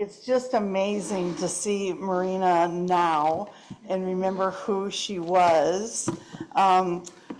It's just amazing to see Marina now and remember who she was.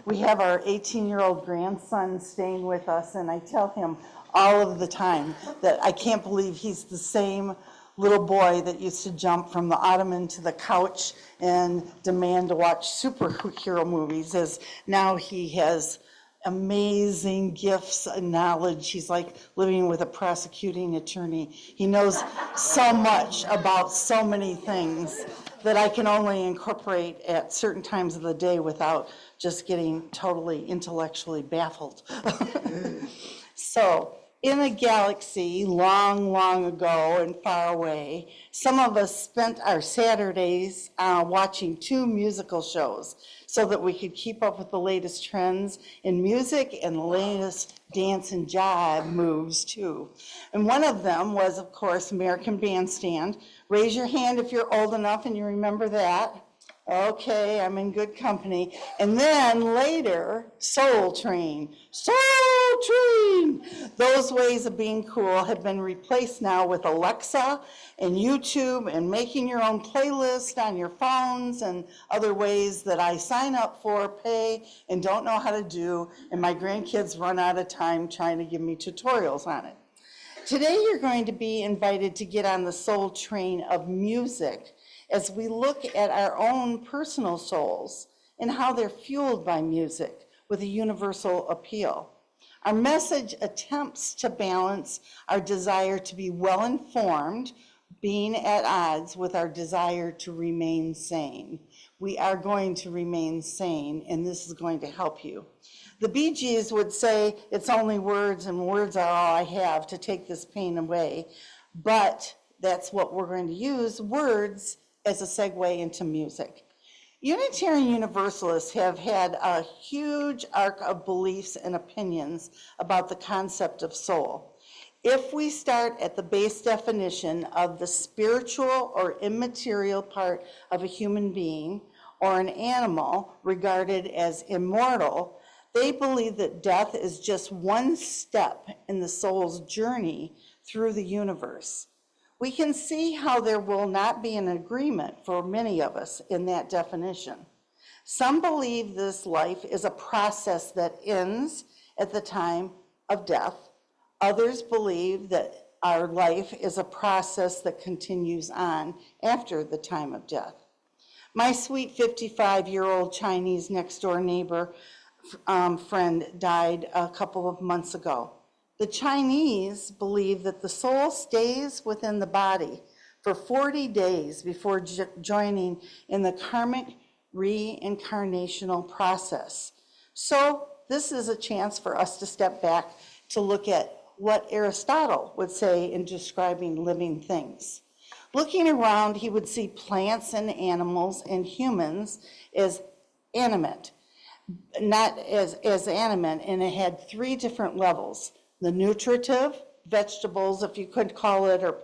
We have our 18-year-old grandson staying with us, and I tell him all of the time that I can't believe he's the same little boy that used to jump from the ottoman to the couch and demand to watch superhero movies, as now he has amazing gifts and knowledge. He's like living with a prosecuting attorney. He knows so much about so many things that I can only incorporate at certain times of the day without just getting totally intellectually baffled. So, in a galaxy long, long ago and far away, some of us spent our Saturdays watching 2 musical shows so that we could keep up with the latest trends in music and the latest dance and jive moves too. And one of them was, of course, American Bandstand. Raise your hand if you're old enough and you remember that. Okay, I'm in good company. And then later, Soul Train. Soul Train! Those ways of being cool have been replaced now with Alexa and YouTube and making your own playlist on your phones and other ways that I sign up for, pay, and don't know how to do, and my grandkids run out of time trying to give me tutorials on it. Today you're going to be invited to get on the soul train of music as we look at our own personal souls and how they're fueled by music with a universal appeal. Our message attempts to balance our desire to be well-informed, being at odds with our desire to remain sane. We are going to remain sane, and this is going to help you. The Bee Gees would say, it's only words, and words are all I have to take this pain away, but that's what we're going to use, words, as a segue into music. Unitarian Universalists have had a huge arc of beliefs and opinions about the concept of soul. If we start at the base definition of the spiritual or immaterial part of a human being or an animal regarded as immortal, they believe that death is just one step in the soul's journey through the universe. We can see how there will not be an agreement for many of us in that definition. Some believe this life is a process that ends at the time of death. Others believe that our life is a process that continues on after the time of death. My sweet 55-year-old Chinese next-door neighbor friend died a couple of months ago. The Chinese believe that the soul stays within the body for 40 days before joining in the karmic reincarnational process. So this is a chance for us to step back to look at what Aristotle would say in describing living things. Looking around, he would see plants and animals and humans as animate, not as animate, and it had 3 different levels. The nutritive, vegetables, if you could call it, or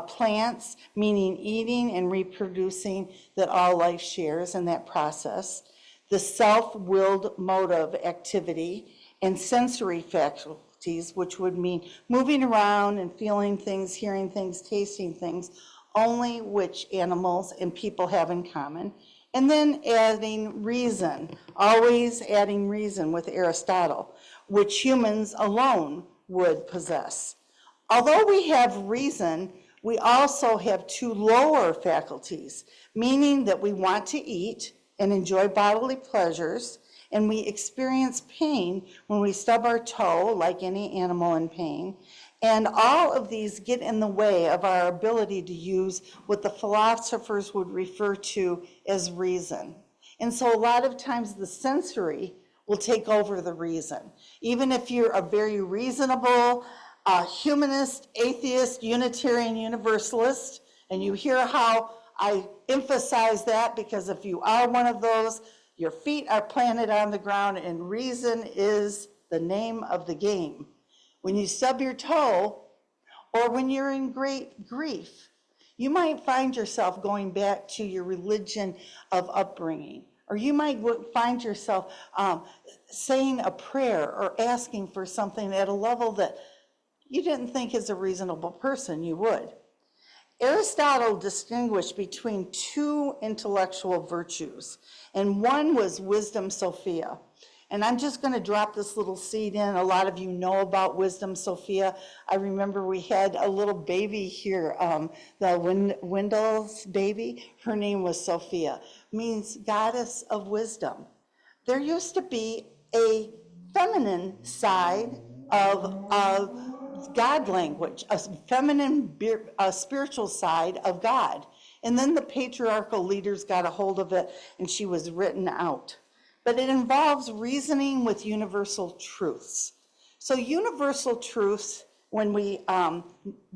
plants, meaning eating and reproducing that all life shares in that process. The self-willed motive activity and sensory faculties, which would mean moving around and feeling things, hearing things, tasting things, only which animals and people have in common. And then adding reason, always adding reason with Aristotle, which humans alone would possess. Although we have reason, we also have 2 lower faculties, meaning that we want to eat and enjoy bodily pleasures, and we experience pain when we stub our toe, like any animal in pain. And all of these get in the way of our ability to use what the philosophers would refer to as reason. And so a lot of times the sensory will take over the reason. Even if you're a very reasonable humanist, atheist, Unitarian Universalist, and you hear how I emphasize that, because if you are one of those, your feet are planted on the ground and reason is the name of the game. When you stub your toe, or when you're in great grief, you might find yourself going back to your religion of upbringing. Or you might find yourself saying a prayer or asking for something at a level that you didn't think as a reasonable person you would. Aristotle distinguished between two intellectual virtues, and one was wisdom Sophia. And I'm just going to drop this little seed in. A lot of you know about wisdom Sophia. I remember we had a little baby here, the Wendell's baby. Her name was Sophia, means goddess of wisdom. There used to be a feminine side of God language, a feminine, a spiritual side of God. And then the patriarchal leaders got a hold of it and she was written out. But it involves reasoning with universal truths. So universal truths, when we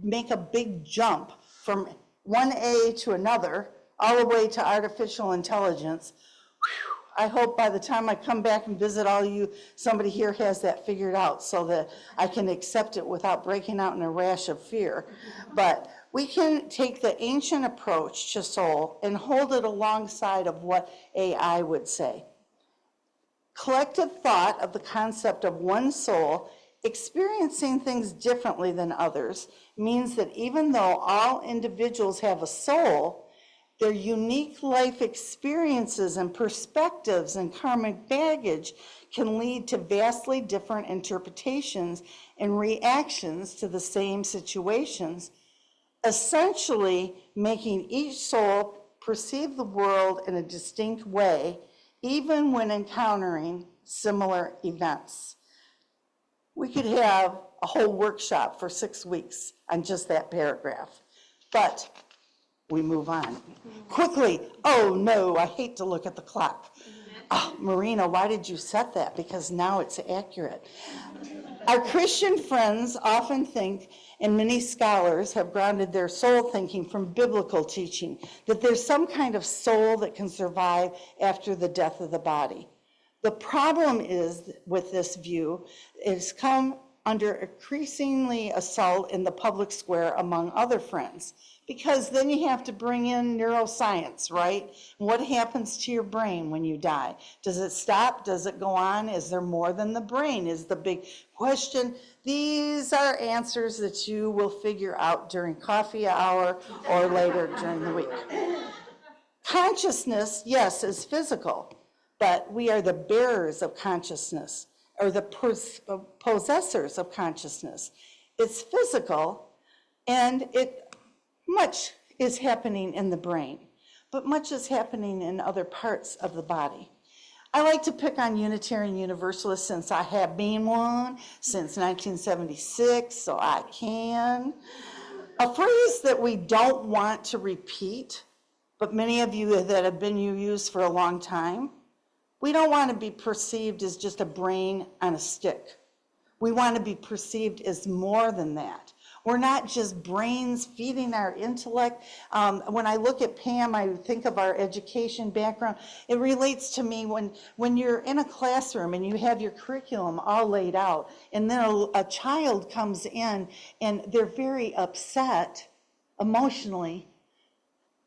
make a big jump from one A to another, all the way to artificial intelligence, I hope by the time I come back and visit all you, somebody here has that figured out so that I can accept it without breaking out in a rash of fear. But we can take the ancient approach to soul and hold it alongside of what AI would say. Collective thought of the concept of one soul experiencing things differently than others means that even though all individuals have a soul, their unique life experiences and perspectives and karmic baggage can lead to vastly different interpretations and reactions to the same situations, essentially making each soul perceive the world in a distinct way, even when encountering similar events. We could have a whole workshop for 6 weeks on just that paragraph, but we move on. Quickly, oh no, I hate to look at the clock. Oh, Marina, why did you set that? Because now it's accurate. Our Christian friends often think, and many scholars have grounded their soul thinking from biblical teaching, that there's some kind of soul that can survive after the death of the body. The problem is with this view, it's come under increasingly assault in the public square among other friends, because then you have to bring in neuroscience, right? What happens to your brain when you die? Does it stop? Does it go on? Is there more than the brain is the big question. These are answers that you will figure out during coffee hour or later during the week. Consciousness, yes, is physical, but we are the bearers of consciousness, or the possessors of consciousness. It's physical, and much is happening in the brain, but much is happening in other parts of the body. I like to pick on Unitarian Universalists since I have been one since 1976, so I can. A phrase that we don't want to repeat, but many of you that have been used for a long time, we don't want to be perceived as just a brain on a stick. We want to be perceived as more than that. We're not just brains feeding our intellect. When I look at Pam, I think of our education background. It relates to me when you're in a classroom and you have your curriculum all laid out, and then a child comes in and they're very upset emotionally.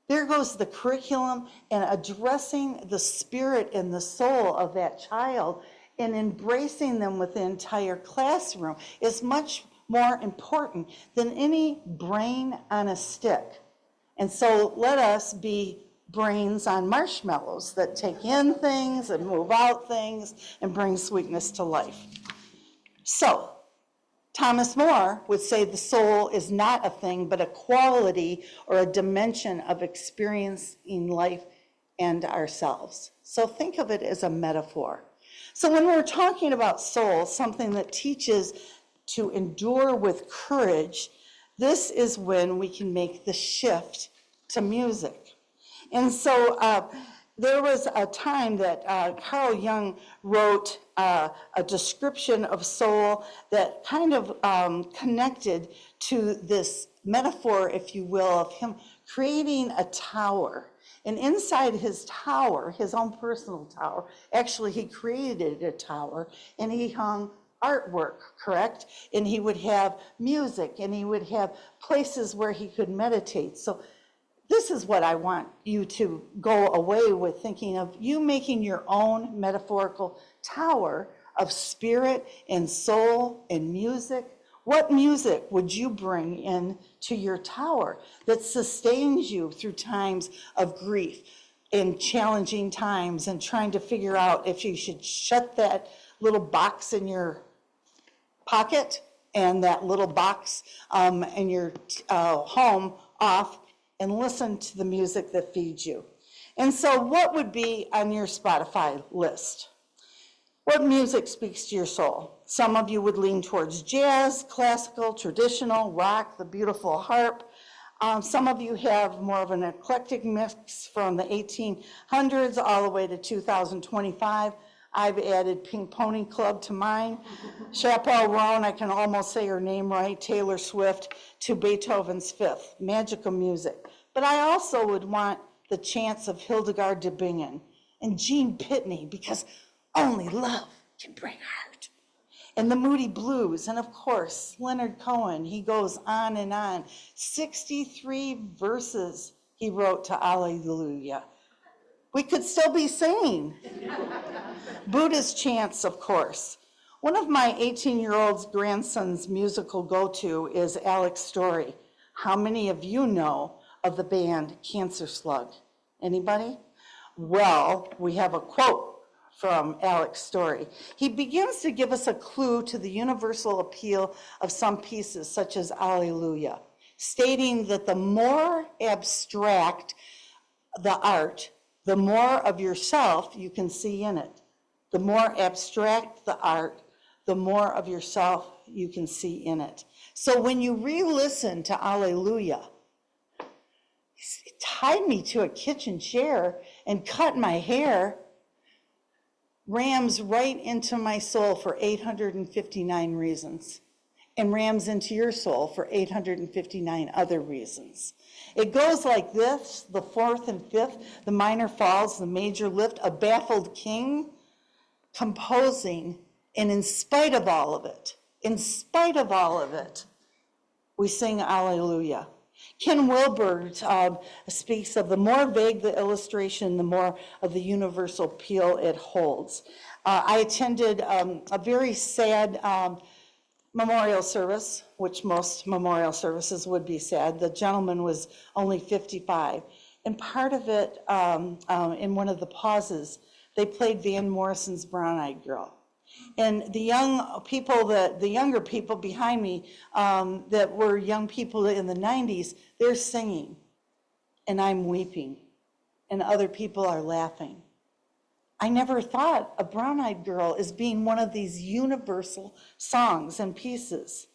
There goes the curriculum and addressing the spirit and the soul of that child and embracing them with the entire classroom is much more important than any brain on a stick. And so let us be brains on marshmallows that take in things and move out things and bring sweetness to life. So Thomas More would say the soul is not a thing, but a quality or a dimension of experiencing life and ourselves. So think of it as a metaphor. So when we're talking about soul, something that teaches to endure with courage, this is when we can make the shift to music. And so there was a time that Carl Jung wrote a description of soul that kind of connected to this metaphor, if you will, of him creating a tower. And inside his tower, his own personal tower, actually he created a tower and he hung artwork, correct? And he would have music and he would have places where he could meditate. So this is what I want you to go away with, thinking of you making your own metaphorical tower of spirit and soul and music What music would you bring in to your tower that sustains you through times of grief, in challenging times, and trying to figure out if you should shut that little box in your pocket and that little box in your home off and listen to the music that feeds you? And so what would be on your Spotify list? What music speaks to your soul? Some of you would lean towards jazz, classical, traditional, rock, the beautiful harp. Some of you have more of an eclectic mix from the 1800s all the way to 2025. I've added Pink Pony Club to mine. Chappelle Roan, I can almost say her name right, Taylor Swift, to Beethoven's Fifth, magical music. But I also would want the chants of Hildegard de Bingen and Gene Pitney, because only love can break heart. And the Moody Blues, and of course, Leonard Cohen, he goes on and on. 63 verses he wrote to Alleluia. We could still be singing. Buddhist chants, of course. One of my 18-year-old grandson's musical go-to is Alex Story. How many of you know of the band Cancer Slug? Anybody? Well, we have a quote from Alex Story. He begins to give us a clue to the universal appeal of some pieces, such as Alleluia, stating that the more abstract the art, the more of yourself you can see in it. The more abstract the art, the more of yourself you can see in it. So when you re-listen to Alleluia, it tied me to a kitchen chair and cut my hair, rams right into my soul for 859 reasons, and rams into your soul for 859 other reasons. It goes like this: the fourth and fifth, the minor falls, the major lift, a baffled king composing, and in spite of all of it, we sing Alleluia. Ken Wilber speaks of the more vague the illustration, the more of the universal appeal it holds. I attended a very sad memorial service, which most memorial services would be sad. The gentleman was only 55. And part of it, in one of the pauses, they played Van Morrison's Brown-Eyed Girl. And the younger people behind me that were young people in the 90s, they're singing, and I'm weeping, and other people are laughing. I never thought of Brown-Eyed Girl as being one of these universal songs and pieces.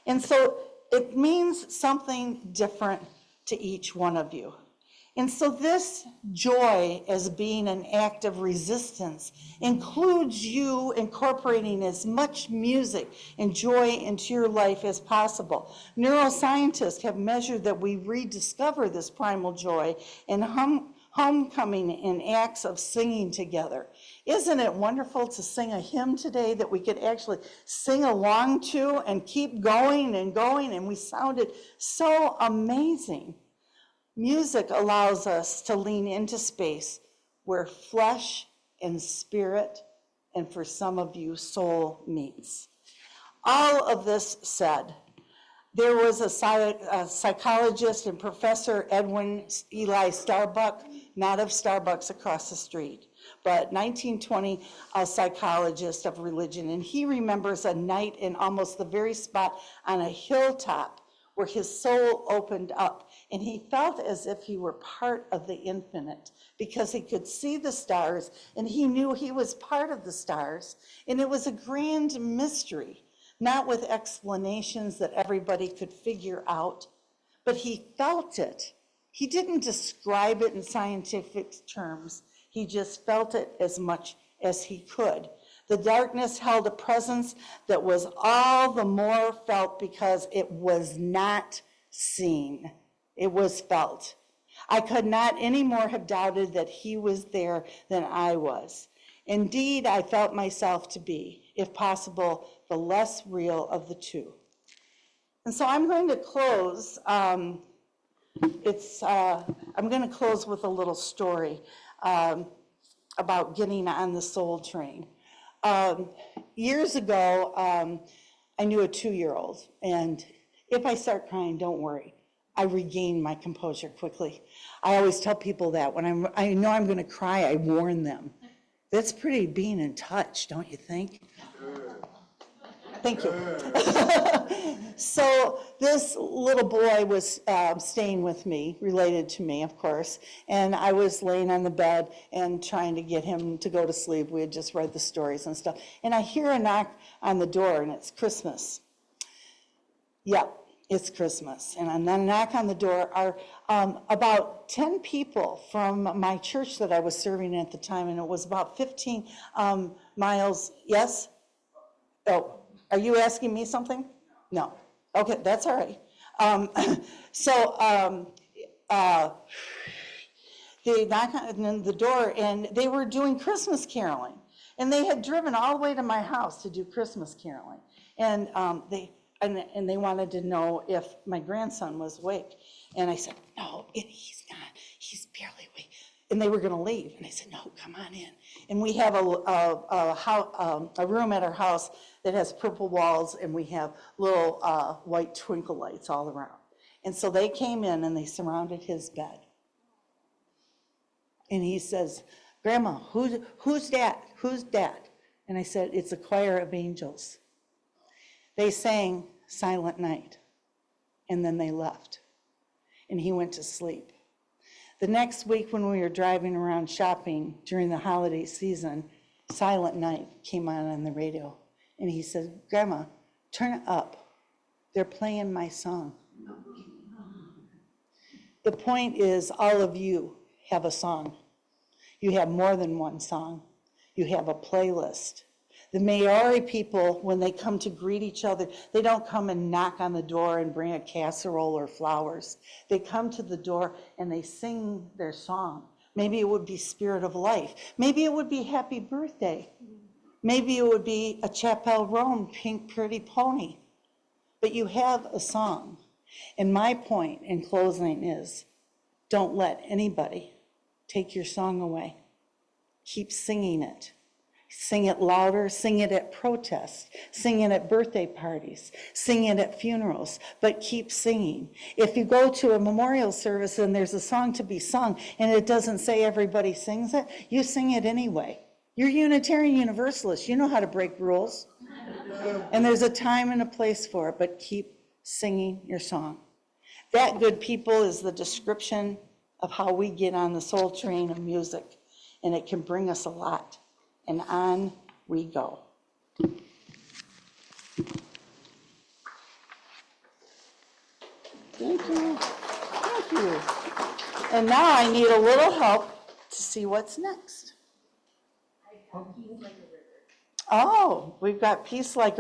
And so it means something different to each one of you. And so this joy as being an act of resistance includes you incorporating as much music and joy into your life as possible. Neuroscientists have measured that we rediscover this primal joy in homecoming in acts of singing together. Isn't it wonderful to sing a hymn today that we could actually sing along to and keep going, and we sounded so amazing. Music allows us to lean into space where flesh and spirit, and for some of you, soul meets. All of this said, there was a psychologist and Professor Edwin Eli Starbuck, not of Starbucks across the street, but 1920, a psychologist of religion, and he remembers a night in almost the very spot on a hilltop where his soul opened up, and he felt as if he were part of the infinite because he could see the stars, and he knew he was part of the stars, and it was a grand mystery, not with explanations that everybody could figure out, but he felt it. He didn't describe it in scientific terms. He just felt it as much as he could. The darkness held a presence that was all the more felt because it was not seen. It was felt. I could not any more have doubted that he was there than I was. Indeed, I felt myself to be, if possible, the less real of the two. And so I'm going to close. I'm going to close with a little story about getting on the soul train. Years ago, I knew a 2-year-old, and if I start crying, don't worry. I regain my composure quickly. I always tell people that when I know I'm going to cry, I warn them. That's pretty being in touch, don't you think? Thank you. So this little boy was staying with me, related to me, of course, and I was laying on the bed and trying to get him to go to sleep. We had just read the stories and stuff, and I hear a knock on the door, and it's Christmas. Yep, it's Christmas. And on the knock on the door are about 10 people from my church that I was serving at the time, and it was about 15 miles. Yes? Oh. Are you asking me something? No. Okay, that's all right. They knocked on the door, and they were doing Christmas caroling. And they had driven all the way to my house to do Christmas caroling. And they wanted to know if my grandson was awake. And I said, no, he's not. He's barely awake. And they were going to leave. And I said, no, come on in. And we have a room at our house that has purple walls, and we have little white twinkle lights all around. And so they came in, and they surrounded his bed. And he says, Grandma, who's that? Who's that? And I said, it's a choir of angels. They sang Silent Night, and then they left. And he went to sleep. The next week when we were driving around shopping during the holiday season, Silent Night came on the radio. And he said, Grandma, turn it up. They're playing my song. The point is, all of you have a song. You have more than one song. You have a playlist. The Maori people, when they come to greet each other, they don't come and knock on the door and bring a casserole or flowers. They come to the door and they sing their song. Maybe it would be Spirit of Life. Maybe it would be Happy Birthday. Maybe it would be a Chapel Roan, Pink Pretty Pony. But you have a song. And my point in closing is, don't let anybody take your song away. Keep singing it. Sing it louder, sing it at protests, sing it at birthday parties, sing it at funerals, but keep singing. If you go to a memorial service and there's a song to be sung and it doesn't say everybody sings it, you sing it anyway. You're Unitarian Universalists, you know how to break rules. And there's a time and a place for it, but keep singing your song. That, good people, is the description of how we get on the soul train of music, and it can bring us a lot. And on we go. Thank you. Thank you. And now I need a little help to see what's next. Oh, we've got Peace Like a